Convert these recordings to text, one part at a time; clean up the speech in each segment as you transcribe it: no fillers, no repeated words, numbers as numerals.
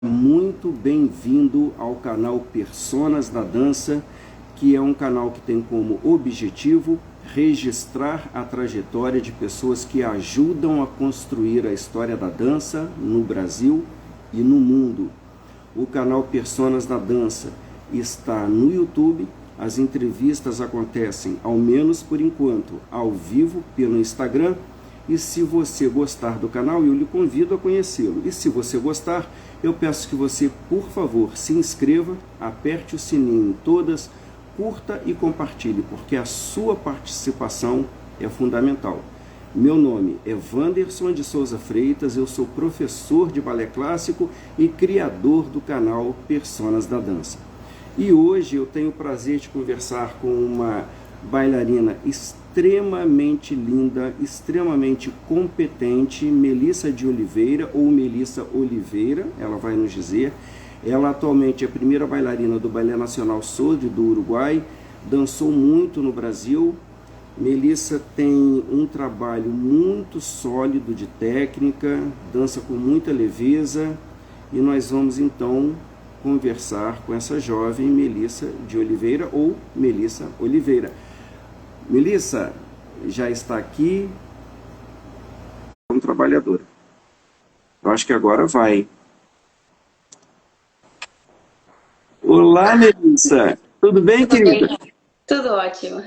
Muito bem-vindo ao canal Personas da Dança, que é um canal que tem como objetivo registrar a trajetória de pessoas que ajudam a construir a história da dança no Brasil e no mundo. O canal Personas da Dança está no YouTube. As entrevistas acontecem, ao menos por enquanto, ao vivo pelo Instagram. E se você gostar do canal, eu lhe convido a conhecê-lo. E se você gostar, eu peço que você, por favor, se inscreva, aperte o sininho em todas, curta e compartilhe, porque a sua participação é fundamental. Meu nome é Wanderson de Souza Freitas, eu sou professor de balé clássico e criador do canal Personas da Dança. E hoje eu tenho o prazer de conversar com uma bailarina extremamente linda, extremamente competente, Melissa de Oliveira, ou Melissa Oliveira, ela vai nos dizer. Ela atualmente é a primeira bailarina do Balé Nacional Sodre do Uruguai, dançou muito no Brasil. Melissa tem um trabalho muito sólido de técnica, dança com muita leveza, e nós vamos então conversar com essa jovem Melissa de Oliveira, ou Melissa Oliveira. Melissa já está aqui como trabalhadora. Eu acho que agora vai. Olá, Melissa. Tudo bem, Tudo querida? bem? Tudo ótimo.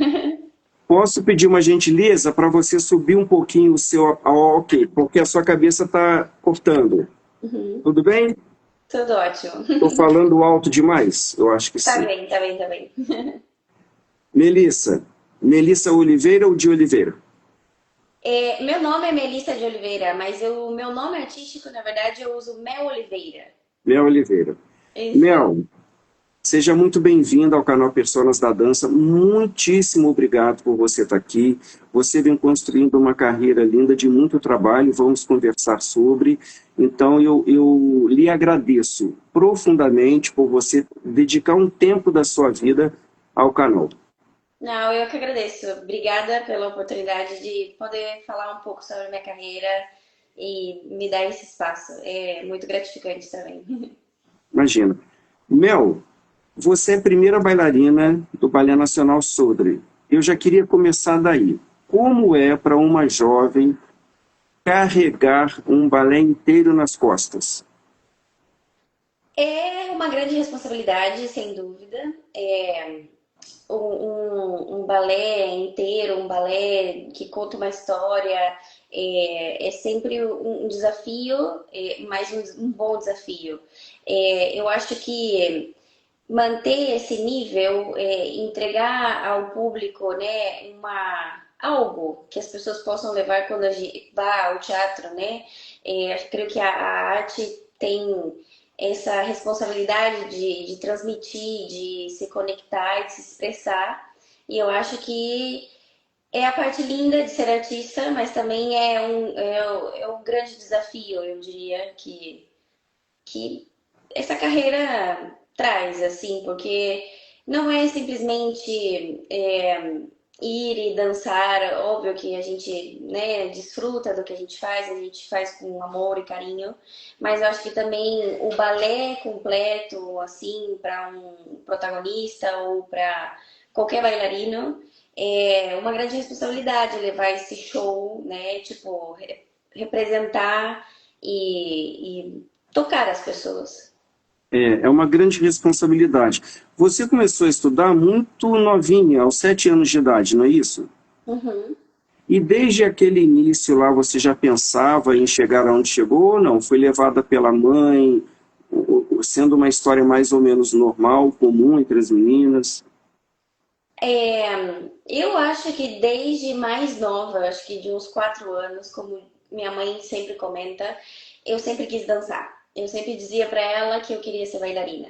Posso pedir uma gentileza para você subir um pouquinho o seu... ok, porque a sua cabeça está cortando. Uhum. Tudo bem? Tudo ótimo. Estou falando alto demais? Eu acho que Tá sim. bem, tá bem, tá bem. Melissa. Melissa Oliveira ou de Oliveira? Meu nome é Melissa de Oliveira, mas o meu nome artístico, na verdade, eu uso Mel Oliveira. Mel Oliveira. Isso. Mel, seja muito bem-vindo ao canal Personas da Dança. Muitíssimo obrigado por você estar aqui. Você vem construindo uma carreira linda de muito trabalho. Vamos conversar sobre. Então, eu lhe agradeço profundamente por você dedicar um tempo da sua vida ao canal. Não, eu que agradeço. Obrigada pela oportunidade de poder falar um pouco sobre a minha carreira e me dar esse espaço. É muito gratificante também. Imagina. Mel, você é a primeira bailarina do Balé Nacional Sodre. Eu já queria começar daí. Como é para uma jovem carregar um balé inteiro nas costas? É uma grande responsabilidade, sem dúvida. Um balé inteiro, um balé que conta uma história, é sempre um desafio, mas um bom desafio. Eu acho que manter esse nível, entregar ao público, né, algo que as pessoas possam levar quando a gente vai ao teatro, né? Creio que a arte tem essa responsabilidade de transmitir, de se conectar, de se expressar. E eu acho que é a parte linda de ser artista, mas também é um grande desafio, eu diria, que essa carreira traz, assim, porque não é simplesmente ir e dançar, óbvio que a gente, né, desfruta do que a gente faz com amor e carinho, mas eu acho que também o balé completo, assim, para um protagonista ou para qualquer bailarino, é uma grande responsabilidade levar esse show, né, tipo, representar e tocar as pessoas. É uma grande responsabilidade. Você começou a estudar muito novinha, aos 7 anos de idade, não é isso? Uhum. E desde aquele início lá você já pensava em chegar aonde chegou ou não? Foi levada pela mãe, sendo uma história mais ou menos normal, comum entre as meninas? Eu acho que desde mais nova, acho que de uns 4 anos, como minha mãe sempre comenta, eu sempre quis dançar. Eu sempre dizia para ela que eu queria ser bailarina.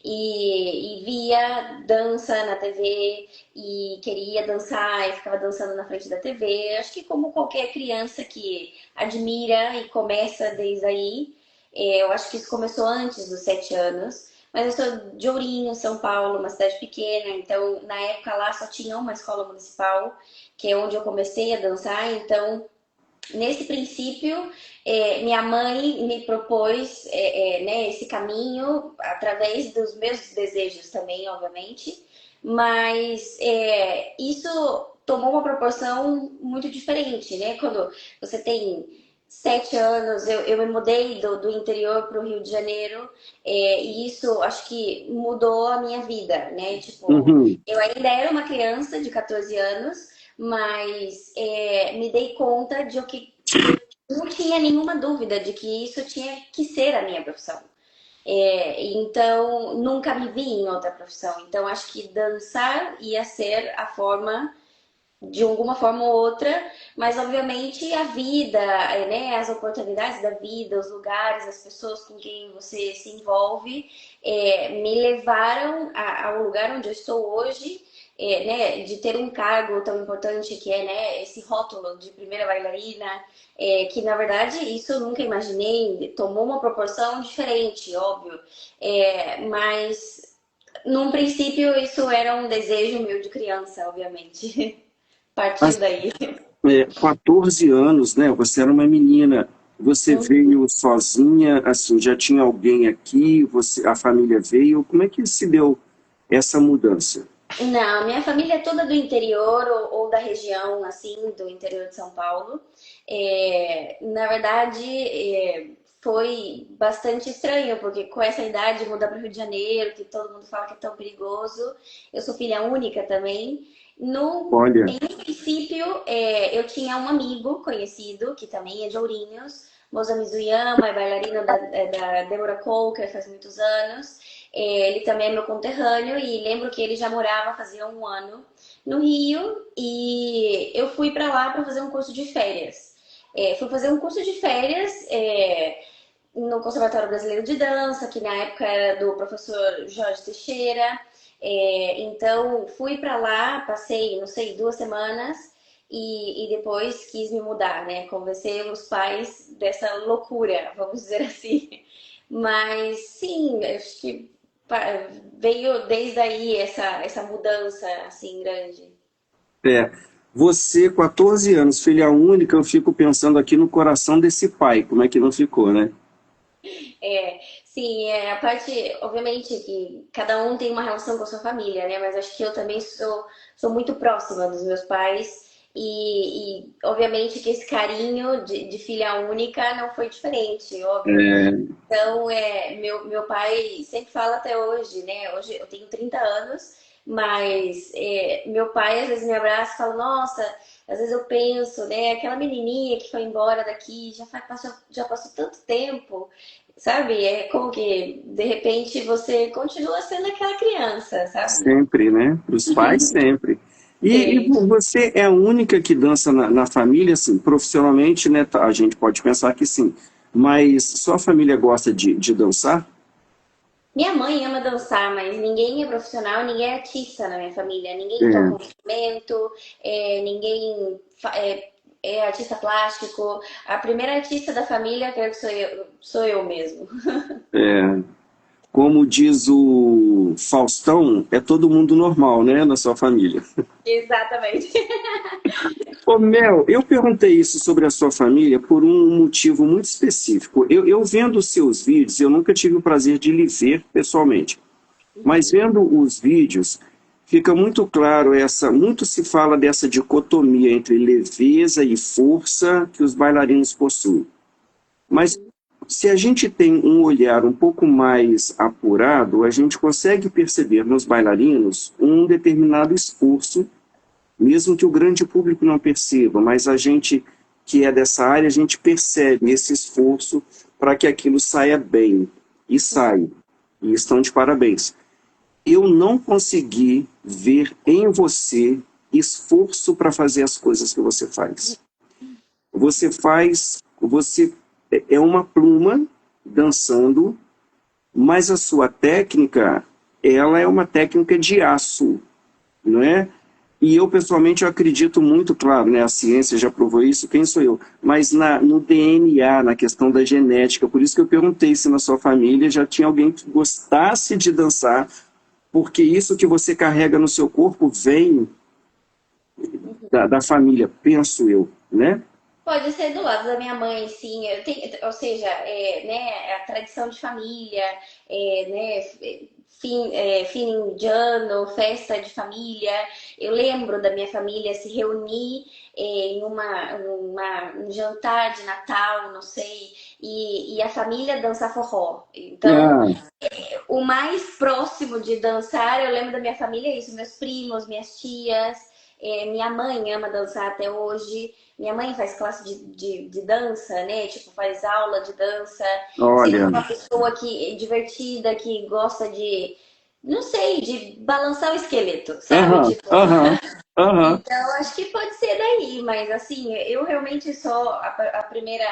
E via dança na TV e queria dançar e ficava dançando na frente da TV. Acho que como qualquer criança que admira e começa desde aí, eu acho que isso começou antes dos 7 anos. Mas eu sou de Ourinho, São Paulo, uma cidade pequena, então na época lá só tinha uma escola municipal, que é onde eu comecei a dançar, então nesse princípio, minha mãe me propôs né, esse caminho através dos meus desejos também, obviamente, mas isso tomou uma proporção muito diferente, né? Quando você tem 7 anos, eu me mudei do interior para o Rio de Janeiro, e isso acho que mudou a minha vida, né? Tipo, Uhum. eu ainda era uma criança de 14 anos, mas me dei conta de que eu não tinha nenhuma dúvida de que isso tinha que ser a minha profissão. Então, nunca me vi em outra profissão. Então, acho que dançar ia ser a forma, de alguma forma ou outra, mas obviamente a vida, né, as oportunidades da vida, os lugares, as pessoas com quem você se envolve, me levaram ao lugar onde eu estou hoje, né, de ter um cargo tão importante que é, né, esse rótulo de primeira bailarina, que na verdade isso eu nunca imaginei, tomou uma proporção diferente, óbvio, mas num princípio isso era um desejo meu de criança, obviamente. Partiu Mas, daí. 14 anos, né? Você era uma menina. Você veio sozinha, assim, já tinha alguém aqui, a família veio. Como é que se deu essa mudança? Não, minha família é toda do interior ou da região, assim, do interior de São Paulo. Na verdade, foi bastante estranho, porque com essa idade mudar para o Rio de Janeiro, que todo mundo fala que é tão perigoso. Eu sou filha única também. Olha, Em princípio, eu tinha um amigo conhecido, que também é de Ourinhos, Moza Mizuyama, é bailarina da Deborah Coker faz muitos anos. Ele também é meu conterrâneo e lembro que ele já morava fazia um ano no Rio e eu fui para lá para fazer um curso de férias. Fui fazer um curso de férias no Conservatório Brasileiro de Dança, que na época era do professor Jorge Teixeira. Então fui para lá, passei, não sei, 2 semanas e depois quis me mudar, né? Convencer os pais dessa loucura, vamos dizer assim. Mas sim, acho que veio desde aí essa mudança assim grande. é, você, 14 anos, filha única, eu fico pensando aqui no coração desse pai, como é que não ficou, né? Sim, a parte, obviamente que cada um tem uma relação com a sua família, né? Mas acho que eu também sou muito próxima dos meus pais e obviamente que esse carinho de filha única não foi diferente, óbvio. É, Então, meu pai sempre fala até hoje, né? Hoje eu tenho 30 anos, mas meu pai às vezes me abraça e fala, nossa, às vezes eu penso, né? Aquela menininha que foi embora daqui, já passou tanto tempo, sabe? É como que, de repente, você continua sendo aquela criança, sabe? sempre, né? Os pais sempre. E Sim. você é a única que dança na família, assim, profissionalmente, né? A gente pode pensar que sim. Mas sua família gosta de dançar? Minha mãe ama dançar, mas ninguém é profissional, ninguém é artista na minha família. Ninguém toca um É, instrumento, ninguém é artista plástico. A primeira artista da família, creio que sou eu mesmo. é, como diz o Faustão, é todo mundo normal, né? Na sua família. Exatamente. Ô, Mel, eu perguntei isso sobre a sua família por um motivo muito específico. Eu vendo os seus vídeos, eu nunca tive o prazer de lhe ver pessoalmente, mas vendo os vídeos, fica muito claro muito se fala dessa dicotomia entre leveza e força que os bailarinos possuem. Mas se a gente tem um olhar um pouco mais apurado, a gente consegue perceber nos bailarinos um determinado esforço, mesmo que o grande público não perceba, mas a gente que é dessa área, a gente percebe esse esforço para que aquilo saia bem. E sai. E estão de parabéns. Eu não consegui ver em você esforço para fazer as coisas que você faz. Você é uma pluma dançando, mas a sua técnica, ela é uma técnica de aço, não é? E eu, pessoalmente, eu acredito muito, claro, né, a ciência já provou isso, quem sou eu? Mas no DNA, na questão da genética, por isso que eu perguntei se na sua família já tinha alguém que gostasse de dançar, porque isso que você carrega no seu corpo vem da família, penso eu, né? Pode ser do lado da minha mãe, sim. Ou seja, né, a tradição de família, né, fim indiano, festa de família. Eu lembro da minha família se reunir um jantar de Natal, não sei, e a família dançar forró. Então, Ah, o mais próximo de dançar, eu lembro da minha família, é isso, meus primos, minhas tias, minha mãe ama dançar até hoje. Minha mãe faz classe de dança, né? Tipo, faz aula de dança. Sempre olha, uma pessoa que é divertida, que gosta de, não sei, de balançar o esqueleto, sabe? aham, Tipo, aham, aham. então acho que pode ser daí, mas assim, eu realmente sou a primeira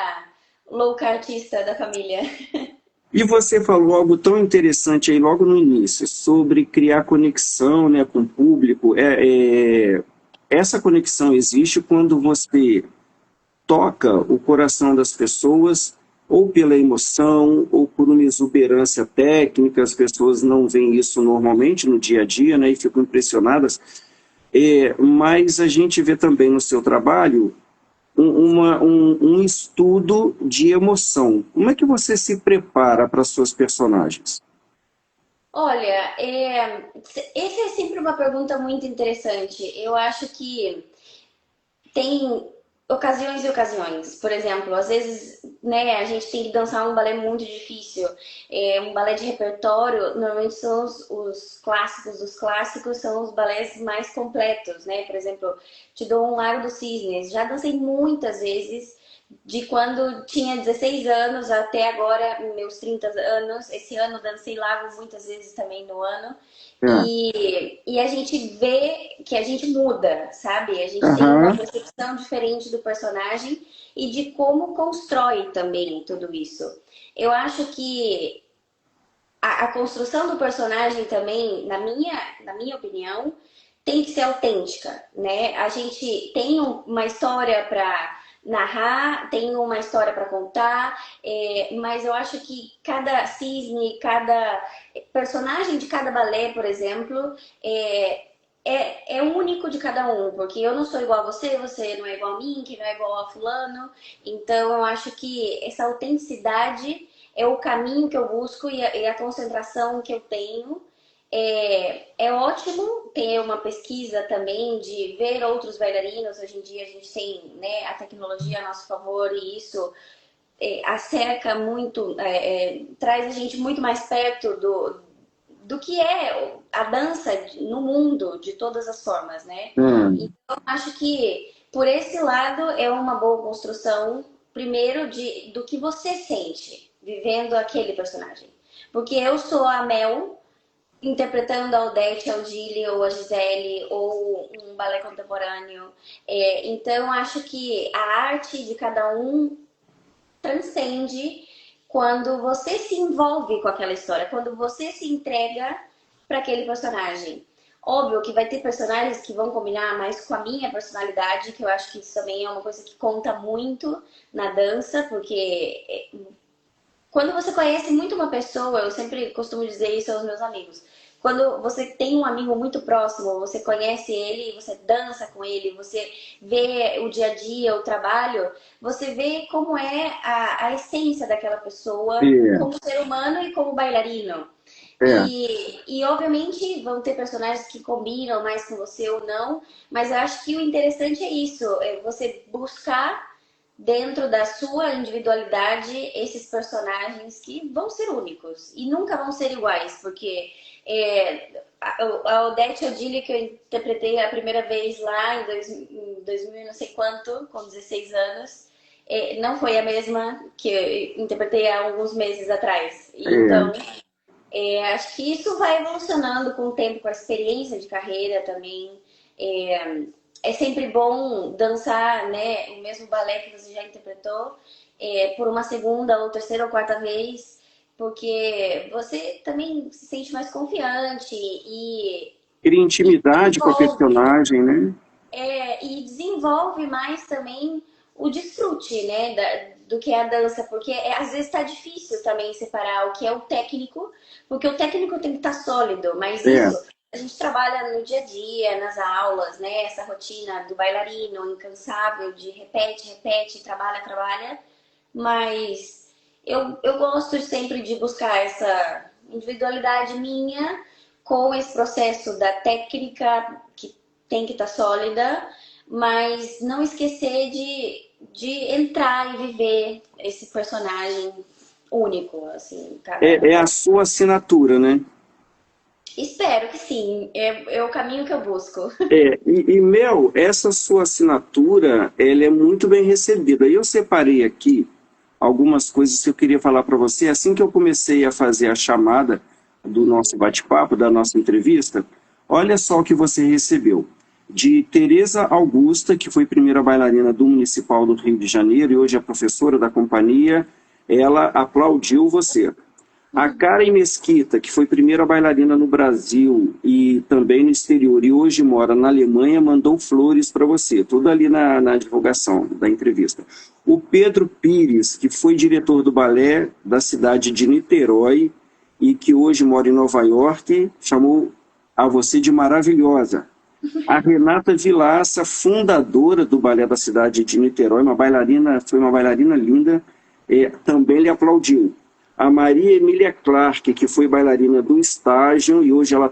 louca artista da família. E você falou algo tão interessante aí logo no início, sobre criar conexão, né, com o público. Essa conexão existe quando você toca o coração das pessoas, ou pela emoção, ou por uma exuberância técnica. As pessoas não veem isso normalmente no dia a dia, né, e ficam impressionadas. Mas a gente vê também no seu trabalho um estudo de emoção. Como é que você se prepara para suas personagens? Olha, essa é sempre uma pergunta muito interessante. Eu acho que tem ocasiões e ocasiões. Por exemplo, às vezes, né, a gente tem que dançar um balé muito difícil. Um balé de repertório, normalmente são os clássicos dos clássicos, são os balés mais completos, né? Por exemplo, te dou um Lago dos Cisnes. Já dancei muitas vezes, de quando tinha 16 anos até agora, meus 30 anos. Esse ano dancei Lago muitas vezes também no ano. É. E a gente vê que a gente muda, sabe? A gente tem uma Aham. percepção diferente do personagem e de como constrói também tudo isso. Eu acho que a construção do personagem também, na minha opinião, tem que ser autêntica, né? A gente tem uma história para narrar, tem uma história para contar, mas eu acho que cada cisne, cada personagem de cada balé, por exemplo, é único de cada um, porque eu não sou igual a você, você não é igual a mim, que não é igual a fulano. Então eu acho que essa autenticidade é o caminho que eu busco e a concentração que eu tenho. É ótimo ter uma pesquisa também de ver outros bailarinos. Hoje em dia a gente tem, né, a tecnologia a nosso favor e isso acerca muito, traz a gente muito mais perto do que é a dança no mundo de todas as formas, né? Hum. Então, acho que por esse lado é uma boa construção, primeiro, do que você sente vivendo aquele personagem. Porque eu sou a Mel interpretando a Odete, a Odile ou a Gisele ou um balé contemporâneo. Então, acho que a arte de cada um transcende quando você se envolve com aquela história, quando você se entrega para aquele personagem. Óbvio que vai ter personagens que vão combinar mais com a minha personalidade, que eu acho que isso também é uma coisa que conta muito na dança, porque quando você conhece muito uma pessoa, eu sempre costumo dizer isso aos meus amigos. Quando você tem um amigo muito próximo, você conhece ele, você dança com ele, você vê o dia a dia, o trabalho, você vê como é a essência daquela pessoa É, como ser humano e como bailarino. é. E obviamente vão ter personagens que combinam mais com você ou não, mas eu acho que o interessante é isso, é você buscar dentro da sua individualidade esses personagens que vão ser únicos e nunca vão ser iguais, porque a Odete Odile que eu interpretei a primeira vez lá em 2000 não sei quanto, com 16 anos, não foi a mesma que eu interpretei há alguns meses atrás. Então, É. acho que isso vai evolucionando com o tempo, com a experiência de carreira também. É sempre bom dançar, né, o mesmo balé que você já interpretou, por uma segunda ou terceira ou quarta vez, porque você também se sente mais confiante Cria e intimidade com a desenvolve, personagem, né? desenvolve mais também o desfrute, né, do que é a dança, porque às vezes está difícil também separar o que é o técnico, porque o técnico tem que estar sólido, mas É. isso a gente trabalha no dia a dia, nas aulas, né? Essa rotina do bailarino incansável, de repete, repete, trabalha, trabalha. Mas eu gosto sempre de buscar essa individualidade minha com esse processo da técnica que tem que estar sólida, mas não esquecer de entrar e viver esse personagem único, assim, cada. É a sua assinatura, né? Espero que sim, é o caminho que eu busco. Mel, essa sua assinatura, ela é muito bem recebida. Eu separei aqui algumas coisas que eu queria falar para você. Assim que eu comecei a fazer a chamada do nosso bate-papo, da nossa entrevista, olha só o que você recebeu. De Tereza Augusta, que foi primeira bailarina do Municipal do Rio de Janeiro e hoje é professora da companhia, ela aplaudiu você. A Karen Mesquita, que foi primeira bailarina no Brasil e também no exterior, e hoje mora na Alemanha, mandou flores para você, tudo ali na divulgação da entrevista. O Pedro Pires, que foi diretor do balé da cidade de Niterói e que hoje mora em Nova York, chamou a você de maravilhosa. A Renata Vilaça, fundadora do balé da cidade de Niterói, foi uma bailarina linda, também lhe aplaudiu. A Maria Emília Clark, que foi bailarina do estágio e hoje ela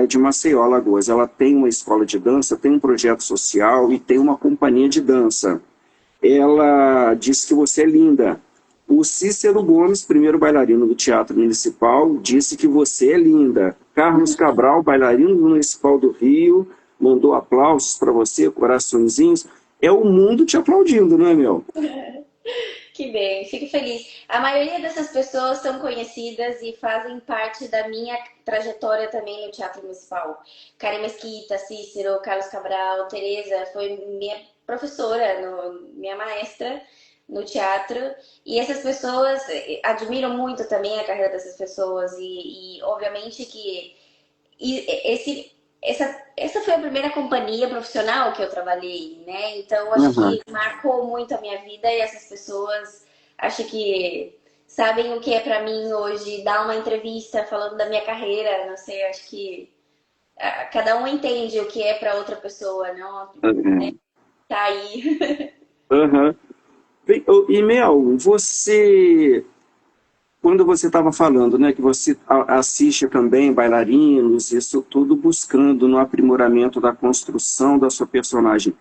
é de Maceió, Alagoas. Ela tem uma escola de dança, tem um projeto social e tem uma companhia de dança. Ela disse que você é linda. O Cícero Gomes, primeiro bailarino do Teatro Municipal, disse que você é linda. Carlos Cabral, bailarino do Municipal do Rio, mandou aplausos para você, coraçõezinhos. É o mundo te aplaudindo, não é, Mel? Que bem, fico feliz. A maioria dessas pessoas são conhecidas e fazem parte da minha trajetória também no Teatro Municipal. Karen Mesquita, Cícero, Carlos Cabral, Tereza foi minha professora, minha maestra no teatro. E essas pessoas, admiram muito também a carreira dessas pessoas e obviamente que essa foi a primeira companhia profissional que eu trabalhei, né? Então, acho Uhum. que marcou muito a minha vida e essas pessoas acho que sabem o que é para mim hoje dar uma entrevista falando da minha carreira. Não sei, acho que cada um entende o que é para outra pessoa, não? Uhum. Tá aí. Uhum. E Mel, quando você estava falando, né, que você assiste também bailarinos, isso tudo buscando no aprimoramento da construção da sua personagem.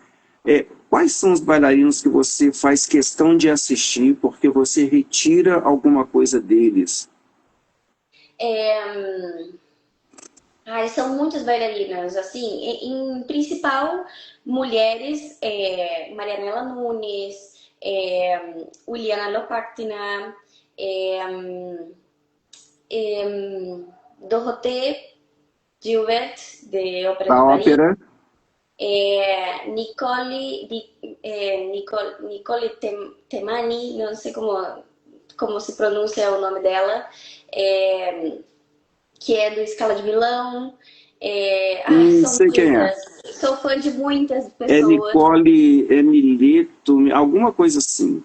Quais são os bailarinos que você faz questão de assistir porque você retira alguma coisa deles? É, ai, são muitas bailarinas, assim, em principal mulheres, Marianela Nunes, Uliana Lopaktina, é, Dorothée Gilbert, de Ópera A de Paris, ópera, Nicole Temani, não sei como se pronuncia o nome dela, é, que é do Scala de Milão. São sei quem é. muitas. Sou fã de muitas É pessoas. Nicole Emileto, alguma coisa assim.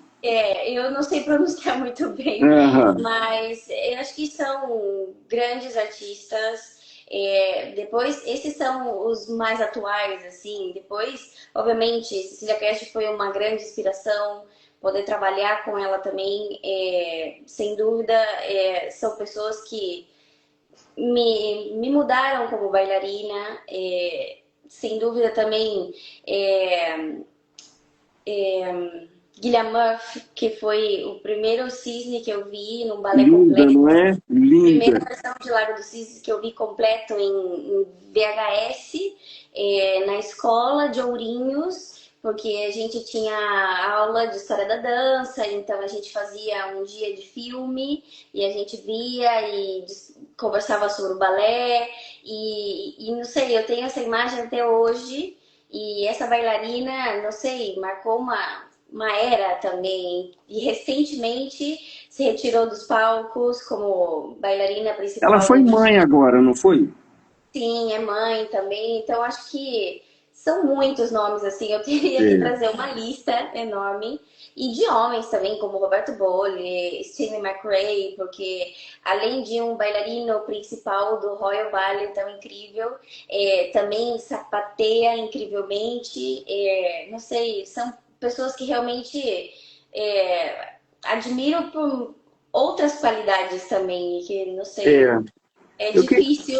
Eu não sei pronunciar muito bem, Aham. mas eu acho que são grandes artistas. Depois, esses são os mais atuais, assim. Depois, obviamente, Cecília Cash foi uma grande inspiração. Poder trabalhar com ela também, sem dúvida, são pessoas que me mudaram como bailarina. Sem dúvida também, é, Guilherme Murphy, que foi o primeiro cisne que eu vi num balé Linda, completo. não é? Primeira Linda. versão de Lago dos Cisnes que eu vi completo em VHS, na escola de Ourinhos, porque a gente tinha aula de história da dança, então a gente fazia um dia de filme e a gente via e conversava sobre o balé e não sei, eu tenho essa imagem até hoje e essa bailarina, não sei, marcou uma era também e recentemente se retirou dos palcos como bailarina Ela principal foi do. mãe agora, não foi? Sim, é mãe também. Então acho que são muitos nomes, assim, eu teria que É, trazer uma lista enorme. E de homens também, como Roberto Bolli, Steve McRae, porque além de um bailarino principal do Royal Ballet tão incrível, também sapateia incrivelmente. Não sei, são pessoas que realmente admiro por outras qualidades também, que não sei, é. é Eu que... difícil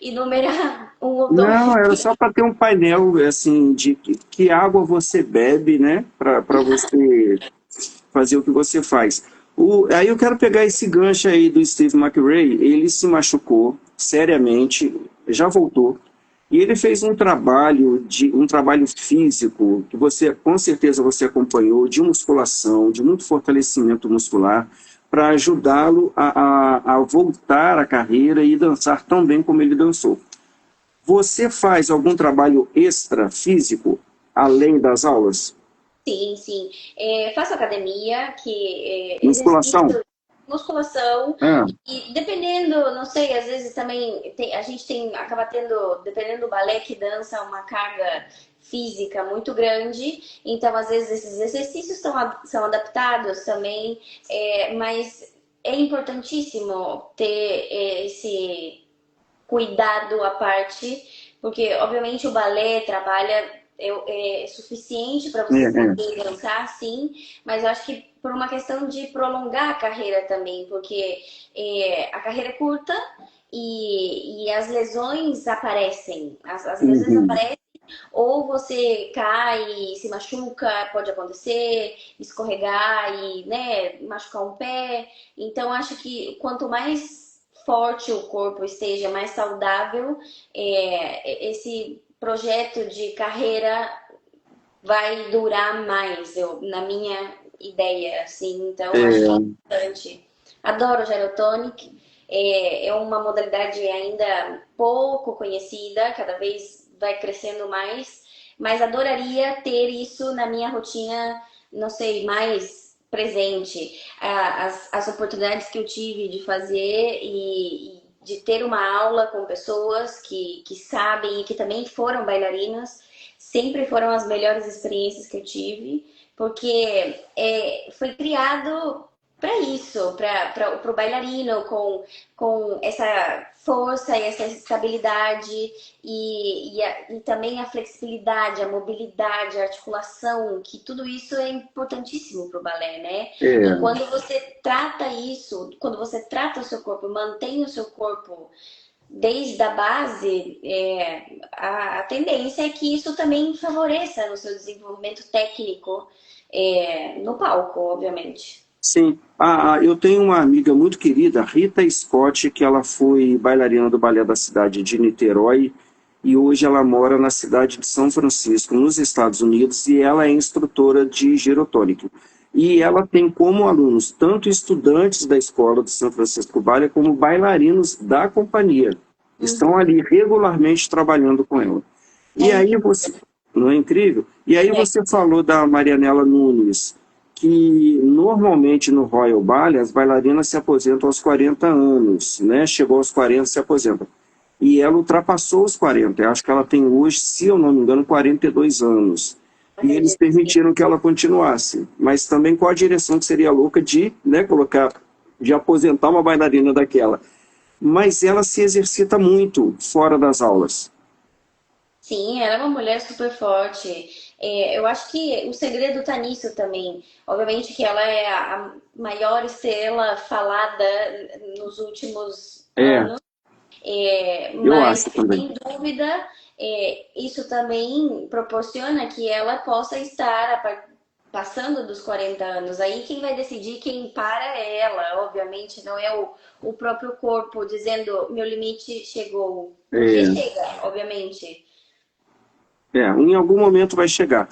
enumerar um ou Não, dois era aqui. só para ter um painel assim de que água você bebe, né? Para você fazer o que você faz. Aí eu quero pegar esse gancho aí do Steve McRae. Ele se machucou seriamente, já voltou. E ele fez um trabalho físico que você, com certeza, você acompanhou, de musculação, de muito fortalecimento muscular, para ajudá-lo a voltar à carreira e dançar tão bem como ele dançou. Você faz algum trabalho extra físico além das aulas? Sim, sim. Faço academia, que Musculação? exercício, musculação, Ah, e dependendo, não sei, às vezes também a gente acaba tendo, dependendo do balé que dança, uma carga física muito grande, então às vezes esses exercícios são adaptados também, mas é importantíssimo ter esse cuidado à parte, porque obviamente o balé trabalha suficiente para você é. poder dançar, sim, mas eu acho que por uma questão de prolongar a carreira também, porque a carreira é curta e as lesões aparecem, as lesões Uhum. aparecem ou você cai e se machuca, pode acontecer, escorregar e, né, machucar um pé. Então, acho que quanto mais forte o corpo esteja, mais saudável, esse projeto de carreira vai durar mais, na minha ideia, assim. Então, acho que é É, importante. Adoro o Gyrotonic. É uma modalidade ainda pouco conhecida, cada vez vai crescendo mais, mas adoraria ter isso na minha rotina, não sei, mais presente. As oportunidades que eu tive de fazer e de ter uma aula com pessoas que sabem e que também foram bailarinas, sempre foram as melhores experiências que eu tive, porque foi criado para isso, para o bailarino, com essa força e essa estabilidade e também a flexibilidade, a mobilidade, a articulação, que tudo isso é importantíssimo para o balé, né? E é, quando você trata isso, quando você trata o seu corpo, mantém o seu corpo desde a base, a tendência é que isso também favoreça no seu desenvolvimento técnico, no palco, obviamente. sim. Eu tenho uma amiga muito querida, Rita Scott, que ela foi bailarina do Balé da cidade de Niterói e hoje ela mora na cidade de São Francisco, nos Estados Unidos, e ela é instrutora de girotônica. E ela tem como alunos tanto estudantes da escola de São Francisco Ballet como bailarinos da companhia. Estão Uhum. ali regularmente trabalhando com ela. É E aí você, incrível. não é incrível? E aí É. você falou da Marianela Nunes, que normalmente no Royal Ballet as bailarinas se aposentam aos 40 anos, né? Chegou aos 40 se aposenta. E ela ultrapassou os 40. Eu acho que ela tem hoje, se eu não me engano, 42 anos. E eles Acredito, sim. permitiram que ela continuasse. Mas também com a direção que seria louca de, né, colocar, de aposentar uma bailarina daquela. Mas ela se exercita muito fora das aulas. Sim, ela é uma mulher super forte. Eu acho que o segredo tá nisso também. Obviamente que ela é a maior estrela falada nos últimos É, anos. eu Mas, acho também. sem dúvida, isso também proporciona que ela possa estar passando dos 40 anos. Aí quem vai decidir quem para é ela, obviamente, não é o próprio corpo dizendo meu limite chegou. Porque É, chega, obviamente. em algum momento vai chegar.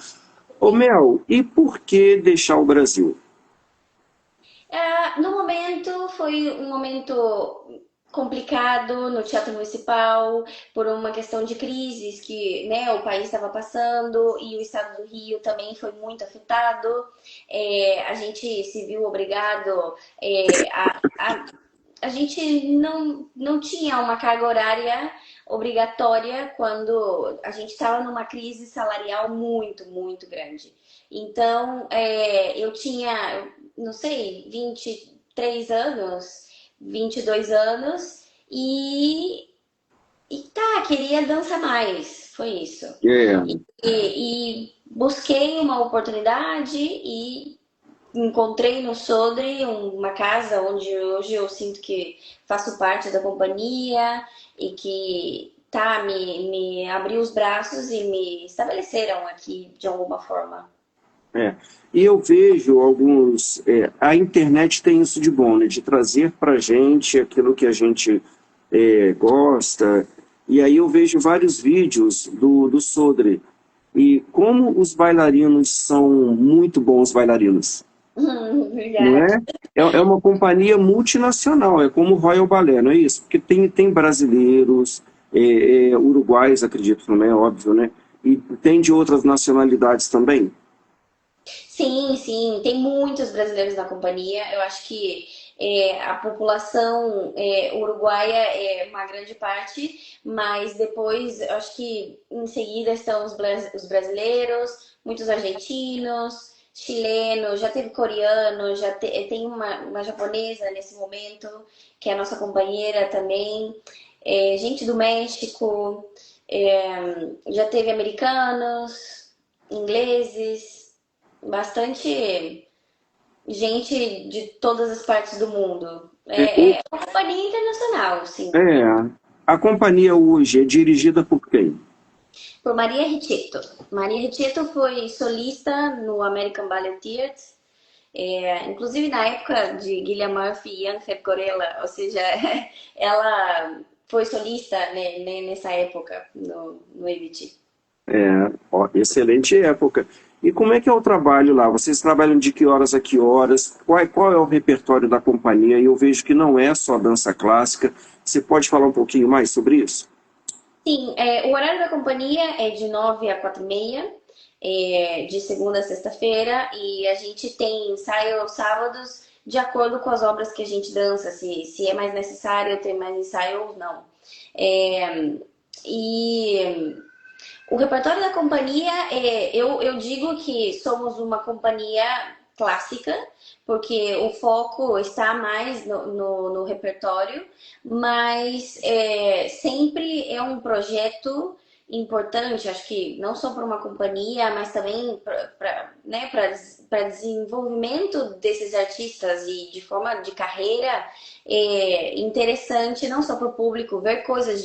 Ô Mel, e por que deixar o Brasil? No momento, foi um momento complicado no Teatro Municipal, por uma questão de crises que, né, o país estava passando e o estado do Rio também foi muito afetado. A gente se viu obrigado a gente não tinha uma carga horária obrigatória quando a gente estava numa crise salarial muito, muito grande. Então, eu tinha, não sei, 23 anos, 22 anos, e tá, queria dançar mais. Foi isso. É, E busquei uma oportunidade e encontrei no Sodre uma casa onde hoje eu sinto que faço parte da companhia e que tá, me abriu os braços e me estabeleceram aqui de alguma forma. é. E eu vejo alguns. A internet tem isso de bom, né? De trazer para gente aquilo que a gente gosta. E aí eu vejo vários vídeos do Sodre. E como os bailarinos são muito bons bailarinos, não Verdade. é? É uma companhia multinacional, é como o Royal Ballet, não é isso? Porque tem brasileiros, uruguaios, acredito também, é óbvio, né? E tem de outras nacionalidades também. Sim, sim, tem muitos brasileiros na companhia. Eu acho que a população uruguaia é uma grande parte, mas depois eu acho que em seguida estão os brasileiros, muitos argentinos, chilenos, já teve coreano, tem uma japonesa nesse momento, que é a nossa companheira também, gente do México, já teve americanos, ingleses. Bastante gente de todas as partes do mundo. É, o- É uma companhia internacional, sim. é, a companhia hoje é dirigida por quem? Por Maria Ricciotto. Maria Ricciotto foi solista no American Ballet Theatre, inclusive na época de Gillian Murphy e Anker Corella, ou seja, ela foi solista, né, nessa época no EBT. Ó, excelente época. E como é que é o trabalho lá? Vocês trabalham de que horas a que horas? Qual é o repertório da companhia? E eu vejo que não é só dança clássica. Você pode falar um pouquinho mais sobre isso? Sim, o horário da companhia é de 9 a 4h30, de segunda a sexta-feira, e a gente tem ensaio aos sábados de acordo com as obras que a gente dança, se é mais necessário ter mais ensaio ou não. É, e o repertório da companhia, eu digo que somos uma companhia clássica, porque o foco está mais no repertório, mas sempre é um projeto importante, acho que não só para uma companhia, mas também para né, desenvolvimento desses artistas e de forma de carreira interessante, não só para o público ver coisas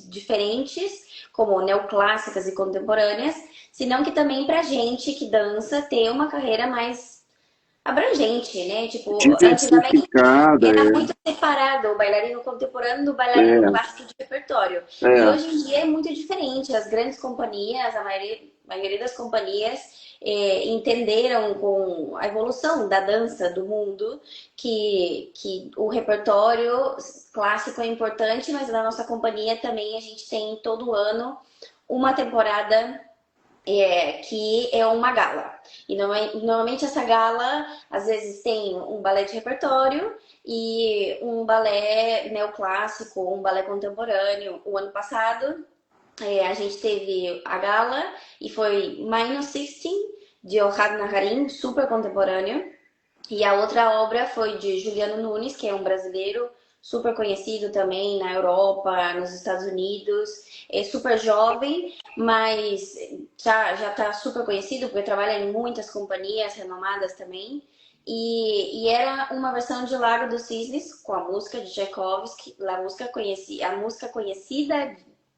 diferentes como neoclássicas e contemporâneas, senão que também pra gente que dança ter uma carreira mais abrangente, né? Tipo, antigamente Diversificada, era muito separado o bailarino contemporâneo do bailarino é, clássico de repertório. E é. hoje em dia é muito diferente. As grandes companhias, a maioria das companhias entenderam com a evolução da dança do mundo que o repertório clássico é importante, mas na nossa companhia também a gente tem todo ano uma temporada que é uma gala. E normalmente essa gala, às vezes, tem um balé de repertório e um balé neoclássico, um balé contemporâneo. O ano passado, a gente teve a gala e foi Minus 16, de Ohad Naharim, super contemporâneo. E a outra obra foi de Juliano Nunes, que é um brasileiro super conhecido também na Europa, nos Estados Unidos. É super jovem, mas já está super conhecido porque trabalha em muitas companhias renomadas também. E era uma versão de Lago dos Cisnes com a música de Tchaikovsky, a música conhecida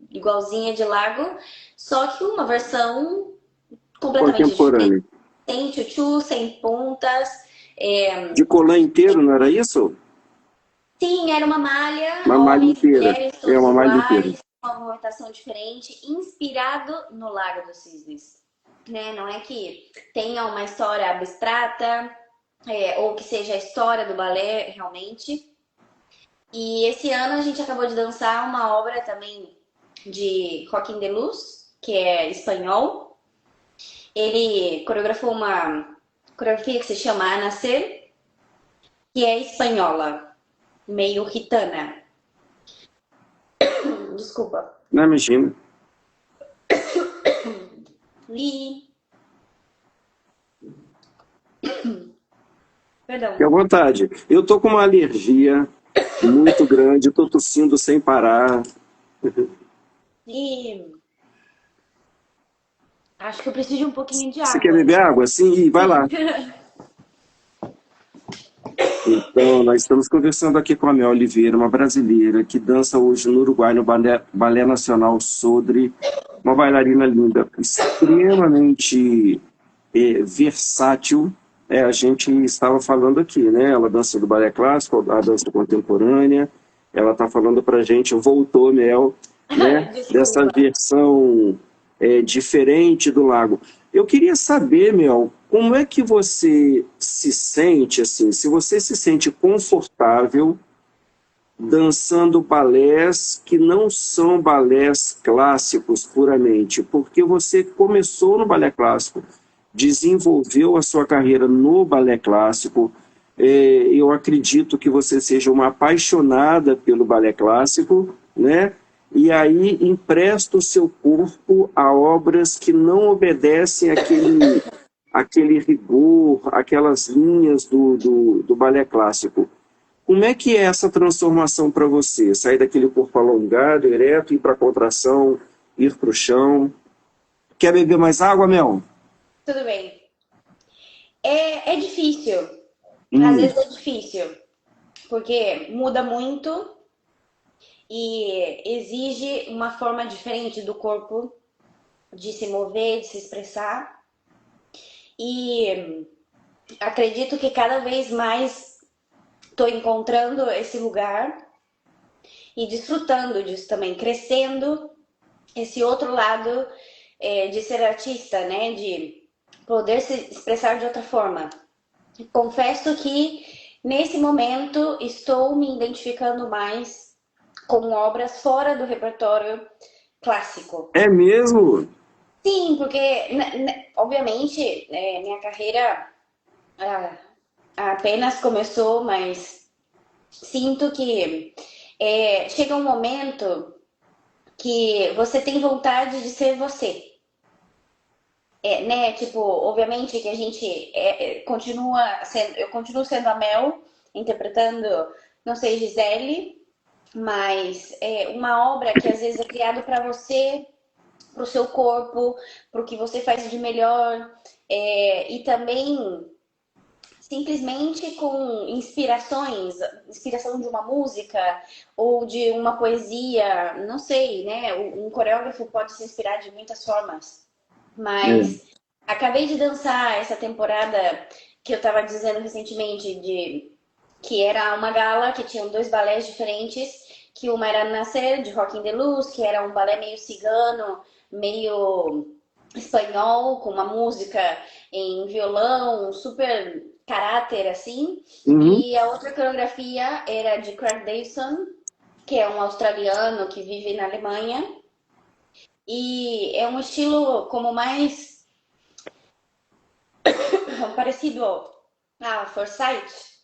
igualzinha de Lago, só que uma versão completamente diferente, Contemporânea. sem tchutchu, sem pontas. De colã inteiro, não era isso? Sim, era uma malha, Uma malha homens e inteira. mulheres É todos uma malha inteira. iguais, uma movimentação diferente, inspirado no Lago dos Cisnes. Né? Não é que tenha uma história abstrata, ou que seja a história do balé realmente. E esse ano a gente acabou de dançar uma obra também de Joaquim de Luz, que é espanhol. Ele coreografou uma coreografia que se chama A Nascer, que é espanhola, meio gitana. Desculpa. Não, imagina. Li. Perdão. Fique à vontade. Eu tô com uma alergia muito grande, tô tossindo sem parar. E acho que eu preciso de um pouquinho de Você quer água. beber água? Sim, vai lá. Então, nós estamos conversando aqui com a Mel Oliveira, uma brasileira que dança hoje no Uruguai, no Balé Nacional Sodre, uma bailarina linda, extremamente versátil. A gente estava falando aqui, né? Ela dança do balé clássico, a dança contemporânea. Ela está falando para a gente, voltou, Mel, né? Dessa versão diferente do Lago. Eu queria saber, Mel, como é que você se sente, assim, se você se sente confortável dançando balés que não são balés clássicos puramente, porque você começou no balé clássico, desenvolveu a sua carreira no balé clássico. Eu acredito que você seja uma apaixonada pelo balé clássico, né? E aí empresta o seu corpo a obras que não obedecem aquele rigor, aquelas linhas do balé clássico. Como é que é essa transformação para você? Sair daquele corpo alongado, ereto, ir para a contração, ir para o chão? Quer beber mais água, Mel? Tudo bem. É difícil. Às vezes é difícil. Porque muda muito e exige uma forma diferente do corpo de se mover, de se expressar. E acredito que cada vez mais estou encontrando esse lugar e desfrutando disso também, crescendo esse outro lado de ser artista, né? De poder se expressar de outra forma. Confesso que nesse momento estou me identificando mais com obras fora do repertório clássico. É mesmo? Sim, porque obviamente minha carreira apenas começou, mas sinto que chega um momento que você tem vontade de ser você. Né? Tipo, obviamente que a gente continua sendo, eu continuo sendo a Mel, interpretando, não sei, Gisele, mas é uma obra que às vezes é criada para você, para o seu corpo, para o que você faz de melhor, e também simplesmente com inspiração de uma música ou de uma poesia, não sei, né? Um coreógrafo pode se inspirar de muitas formas. Mas acabei de dançar essa temporada que eu estava dizendo recentemente, que era uma gala que tinham dois balés diferentes, que uma era Nascer, de Joaquim de Luz, que era um balé meio cigano, meio espanhol, com uma música em violão, super caráter, assim. E a outra coreografia era de Craig Davidson, que é um australiano que vive na Alemanha. E é um estilo como mais parecido a Forsyth,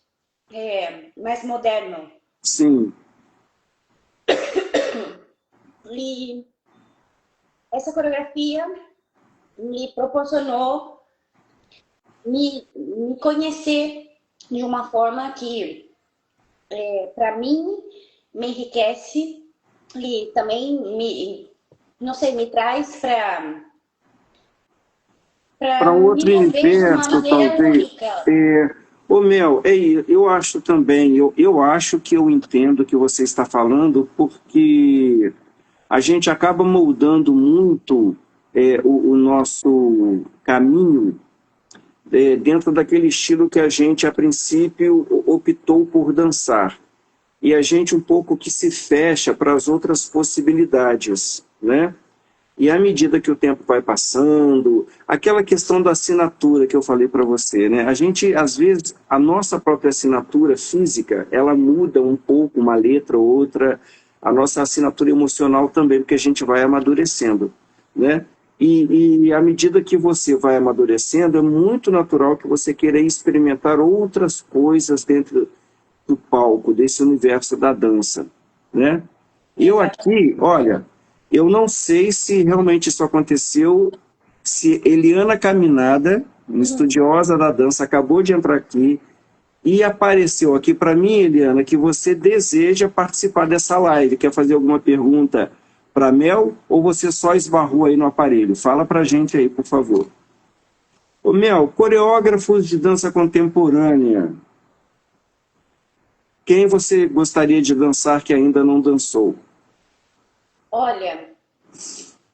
mais moderno. Sim. E essa coreografia me proporcionou me conhecer de uma forma que, para mim, me enriquece e também não sei, me traz para um outro me mover de uma universo, maneira talvez. única. Ô Mel, eu acho também, eu acho que eu entendo o que você está falando, porque a gente acaba moldando muito o nosso caminho dentro daquele estilo que a gente, a princípio, optou por dançar. E a gente um pouco que se fecha para as outras possibilidades, né? E à medida que o tempo vai passando, aquela questão da assinatura que eu falei para você, né? A gente, às vezes, a nossa própria assinatura física, ela muda um pouco, uma letra ou outra, a nossa assinatura emocional também, porque a gente vai amadurecendo, né? E à medida que você vai amadurecendo, é muito natural que você queira experimentar outras coisas dentro do palco, desse universo da dança, né? Eu aqui, olha, eu não sei se realmente isso aconteceu, se Eliana Caminada, uma Uhum. estudiosa da dança, acabou de entrar aqui e apareceu aqui para mim, Eliana, que você deseja participar dessa live. Quer fazer alguma pergunta para Mel ou você só esbarrou aí no aparelho? Fala para gente aí, por favor. Ô Mel, coreógrafos de dança contemporânea, quem você gostaria de dançar que ainda não dançou? Olha,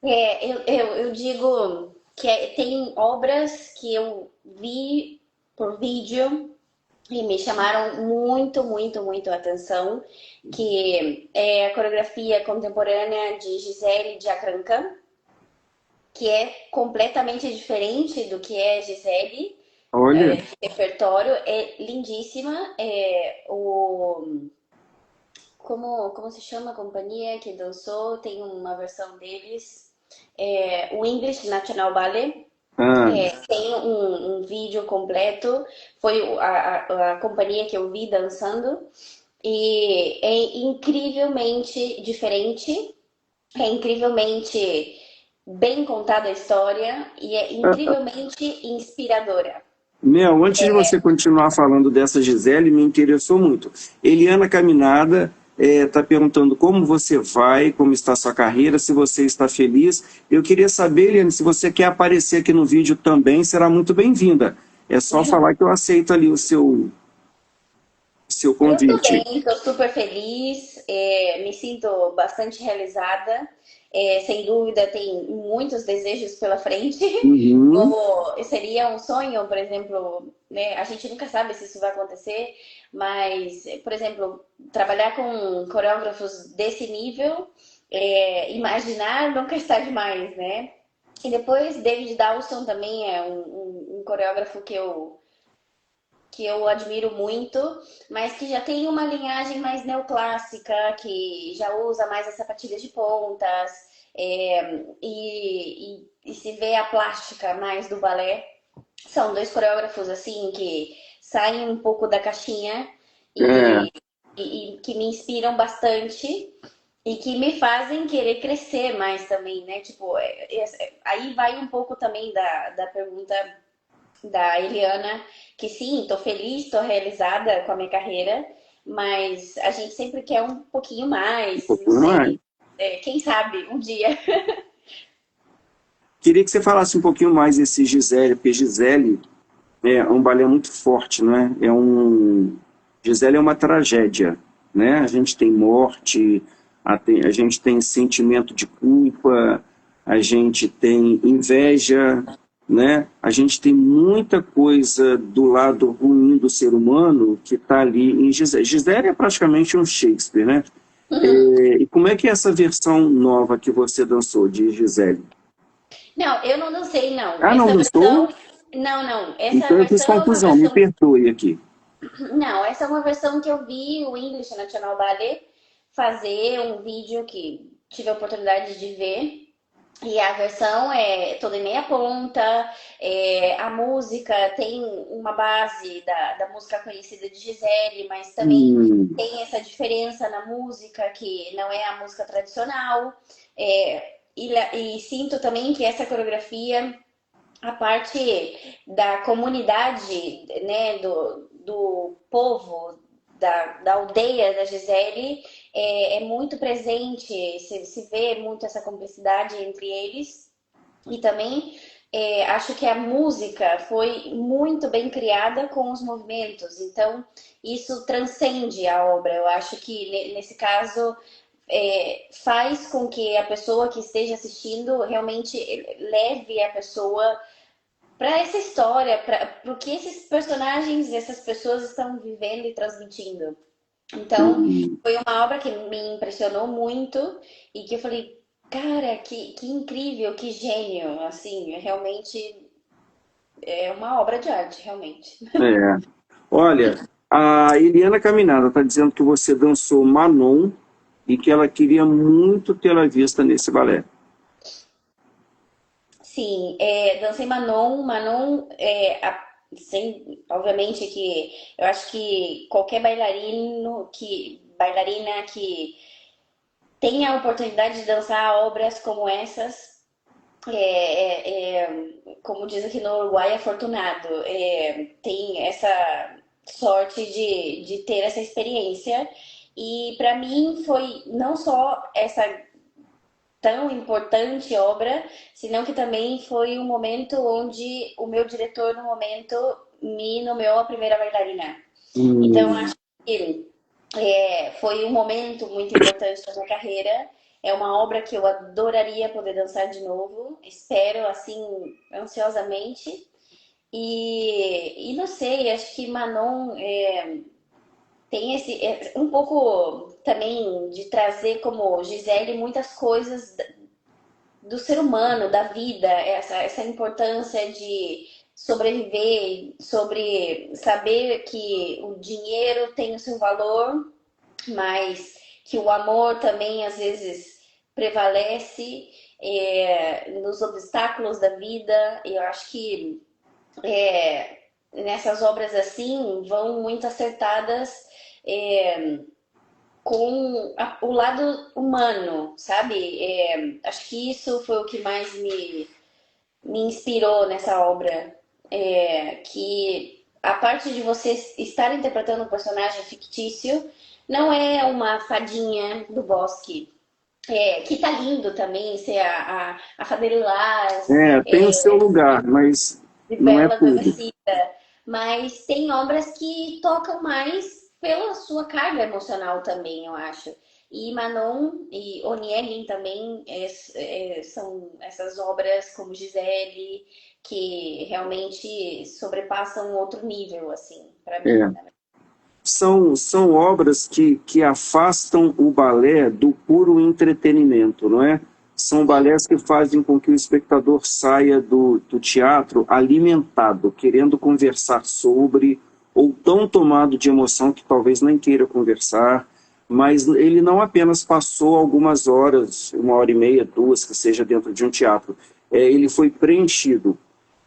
eu digo que tem obras que eu vi por vídeo e me chamaram muito, muito, muito a atenção, que é a coreografia contemporânea de Gisele Djacrancan, que é completamente diferente do que é Gisele, Olha, de repertório, é lindíssima. Como se chama a companhia que dançou? Tem uma versão deles, o English National Ballet. ah, Tem um vídeo completo. Foi a companhia que eu vi dançando. E é incrivelmente diferente, é incrivelmente bem contada a história e é incrivelmente inspiradora. Mel, antes de você continuar falando dessa Gisele, me interessou muito. Eliana Caminada está perguntando como você vai, como está a sua carreira, se você está feliz. Eu queria saber, Eliane, se você quer aparecer aqui no vídeo também, será muito bem-vinda. É só falar que eu aceito ali o seu Eu tô convite. bem, tô super feliz, me sinto bastante realizada. Sem dúvida, tem muitos desejos pela frente. Uhum. Seria um sonho, por exemplo, né? A gente nunca sabe se isso vai acontecer, mas, por exemplo, trabalhar com coreógrafos desse nível, imaginar nunca está demais, né? E depois, David Dawson também é um coreógrafo que eu admiro muito, mas que já tem uma linhagem mais neoclássica, que já usa mais as sapatilhas de pontas, e se vê a plástica mais do balé. São dois coreógrafos assim que saem um pouco da caixinha É, e, e que me inspiram bastante e que me fazem querer crescer mais também, né? Tipo, aí vai um pouco também da pergunta da Eliana, que sim, tô feliz, tô realizada com a minha carreira, mas a gente sempre quer um pouquinho um mais, não pouquinho mais. sei, quem sabe um dia. Queria que você falasse um pouquinho mais desse Gisele, porque Gisele é um balé muito forte, não é? Gisele é uma tragédia, né? A gente tem morte, a gente tem sentimento de culpa, a gente tem inveja, né? A gente tem muita coisa do lado ruim do ser humano que está ali em Gisele. Gisele é praticamente um Shakespeare, né? E como é que é essa versão nova que você dançou de Gisele? Não, eu não dancei, não. Ah, não Essa dançou? versão. Não, não. Essa Então eu fiz versão é uma confusão, me versão. perdoe aqui. Não, essa é uma versão que eu vi o English National Ballet fazer um vídeo que tive a oportunidade de ver. E a versão é toda em meia ponta, a música tem uma base da música conhecida de Gisele, mas também Hum, tem essa diferença na música, que não é a música tradicional. E sinto também que essa coreografia, a parte da comunidade, né, do povo, da aldeia da Gisele, é muito presente, se vê muito essa cumplicidade entre eles. E também acho que a música foi muito bem criada com os movimentos, então isso transcende a obra. Eu acho que nesse caso faz com que a pessoa que esteja assistindo realmente leve a pessoa para essa história, para o que esses personagens, essas pessoas estão vivendo e transmitindo. Então, hum. foi uma obra que me impressionou muito e que eu falei, cara, que incrível, que gênio, assim, realmente é uma obra de arte, realmente. É. Olha, a Eliana Caminada está dizendo que você dançou Manon e que ela queria muito tê-la vista nesse balé. Sim, dancei Manon. Manon, obviamente que eu acho que qualquer bailarina que tem a oportunidade de dançar obras como essas, como diz aqui no Uruguai, afortunado. Tem essa sorte de ter essa experiência. E para mim foi não só essa tão importante obra, senão que também foi um momento onde o meu diretor, no momento, me nomeou a primeira bailarina. Então, Hum, acho que foi um momento muito importante da minha carreira. É uma obra que eu adoraria poder dançar de novo. Espero, assim, ansiosamente. E não sei, acho que Manon tem esse um pouco também de trazer como Gisele muitas coisas do ser humano, da vida, essa importância de sobreviver, sobre saber que o dinheiro tem o seu valor, mas que o amor também às vezes prevalece nos obstáculos da vida. Eu acho que nessas obras assim vão muito acertadas é, com o lado humano, sabe? Acho que isso foi o que mais me inspirou nessa obra. Que a parte de você estar interpretando um personagem fictício não é uma fadinha do bosque. Que tá lindo também ser a Fada Lilás, tem o seu lugar, mas de não é Bela tudo. Adormecida, mas tem obras que tocam mais pela sua carga emocional também, eu acho. E Manon e Onegin também são essas obras como Gisele que realmente sobrepassam outro nível, assim, para mim. É. São obras que afastam o balé do puro entretenimento, não é? São Sim, balés que fazem com que o espectador saia do teatro alimentado, querendo conversar sobre, ou tão tomado de emoção que talvez nem queira conversar, mas ele não apenas passou algumas horas, 1 hora e meia, 2, que seja dentro de um teatro, ele foi preenchido.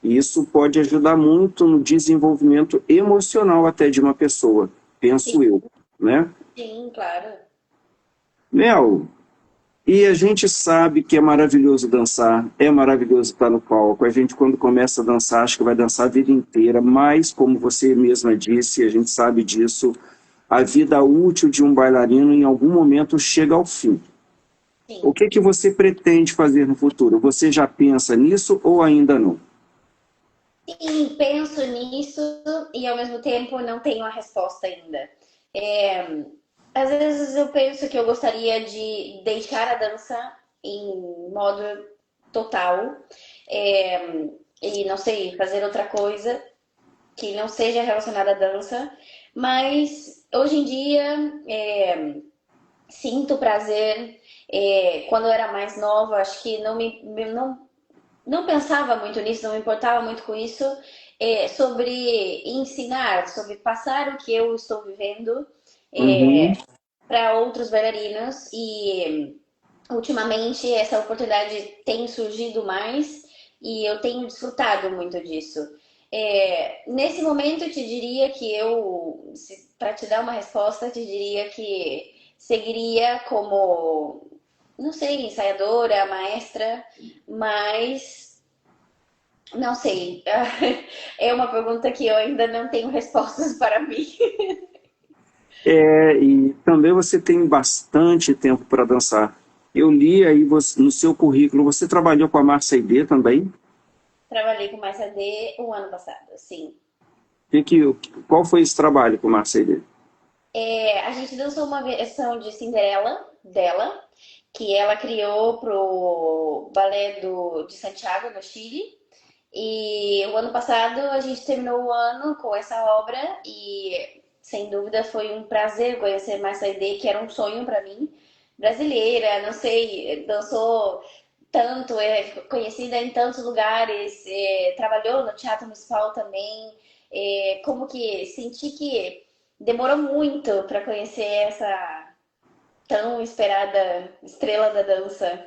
E isso pode ajudar muito no desenvolvimento emocional até de uma pessoa, penso sim, eu, né? sim, claro. Mel, e a gente sabe que é maravilhoso dançar, é maravilhoso estar no palco. A gente, quando começa a dançar, acha que vai dançar a vida inteira, mas, como você mesma disse, a gente sabe disso, a vida útil de um bailarino em algum momento chega ao fim. O Sim. que você pretende fazer no futuro? Você já pensa nisso ou ainda não? Sim, penso nisso e ao mesmo tempo não tenho a resposta ainda. É, Às vezes eu penso que eu gostaria de deixar a dança em modo total, é, e não sei, fazer outra coisa que não seja relacionada à dança, mas hoje em dia sinto prazer. Quando eu era mais nova, acho que não pensava muito nisso, não me importava muito com isso, sobre ensinar, sobre passar o que eu estou vivendo Uhum. para outros bailarinos e ultimamente essa oportunidade tem surgido mais e eu tenho desfrutado muito disso. Nesse momento eu te diria que para te dar uma resposta, eu te diria que seguiria como, não sei, ensaiadora, maestra, mas não sei. É uma pergunta que eu ainda não tenho respostas para mim. E também você tem bastante tempo para dançar. Eu li aí no seu currículo, você trabalhou com a Márcia Aidê também? Trabalhei com mais AD o ano passado, sim. Qual foi esse trabalho com a Márcia Aidê? A gente dançou uma versão de Cinderela dela, que ela criou pro balé de Santiago, no Chile. E o ano passado a gente terminou o ano com essa obra e sem dúvida foi um prazer conhecer Márcia Aidê, que era um sonho para mim. Brasileira, não sei, dançou tanto, é conhecida em tantos lugares, trabalhou no Teatro Municipal também. Como que senti que demorou muito para conhecer essa tão esperada estrela da dança.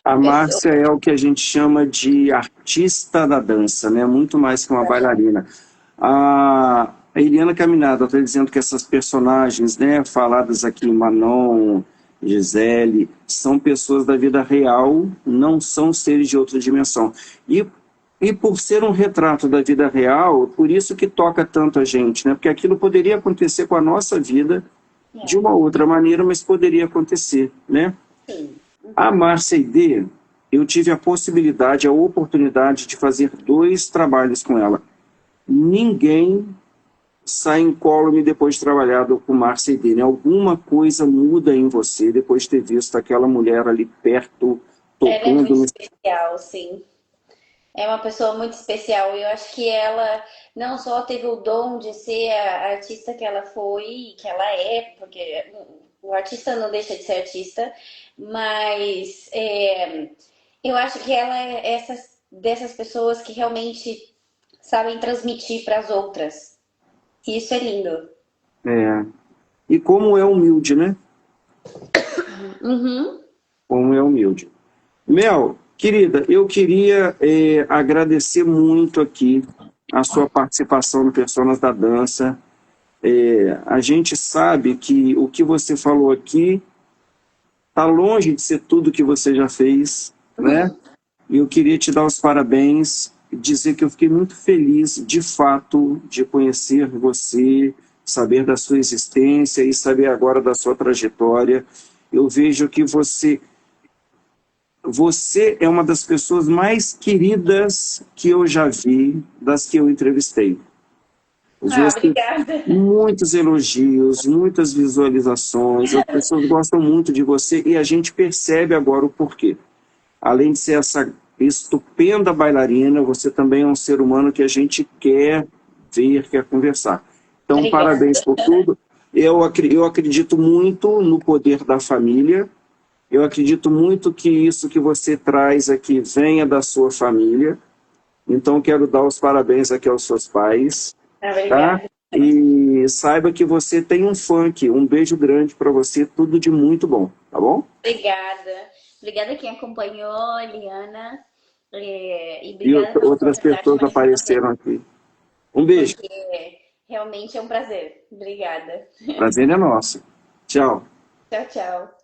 A Pessoa. Márcia é o que a gente chama de artista da dança, né? Muito mais que uma bailarina. A Eliana Caminada está dizendo que essas personagens, né, faladas aqui, Manon, Gisele, são pessoas da vida real, não são seres de outra dimensão. E por ser um retrato da vida real, por isso que toca tanto a gente, né? Porque aquilo poderia acontecer com a nossa vida de uma outra maneira, mas poderia acontecer, né? Sim. A Márcia ID, eu tive a possibilidade, a oportunidade de fazer 2 trabalhos com ela. Ninguém sai incólume depois de trabalhado com Márcia ID, né? Alguma coisa muda em você depois de ter visto aquela mulher ali perto, Ela é muito tocando. especial, sim. É uma pessoa muito especial. E eu acho que ela não só teve o dom de ser a artista que ela foi, que ela é, porque o artista não deixa de ser artista, mas eu acho que ela é dessas pessoas que realmente sabem transmitir para as outras. E isso é lindo. É. E como é humilde, né? Uhum. Como é humilde. Mel, querida, eu queria agradecer muito aqui a sua participação no Personas da Dança. A gente sabe que o que você falou aqui está longe de ser tudo que você já fez, né? E eu queria te dar os parabéns, dizer que eu fiquei muito feliz, de fato, de conhecer você, saber da sua existência e saber agora da sua trajetória. Eu vejo que você é uma das pessoas mais queridas que eu já vi, das que eu entrevistei. Ah, Você, obrigada. muitos elogios, muitas visualizações, as pessoas gostam muito de você e a gente percebe agora o porquê. Além de ser essa estupenda bailarina, você também é um ser humano que a gente quer ver, quer conversar. Então, parabéns Obrigada. por tudo. Eu acredito muito no poder da família. Eu acredito muito que isso que você traz aqui venha da sua família. Então, quero dar os parabéns aqui aos seus pais, tá? Obrigada. E saiba que você tem um funk. Um beijo grande para você, tudo de muito bom, tá bom? Obrigada. Obrigada quem acompanhou, Eliana. E E obrigada pela outras oportunidade pessoas mais uma vez, apareceram aqui. Um beijo. porque realmente é um prazer. Obrigada. Prazer é nosso. Tchau. Tchau, tchau.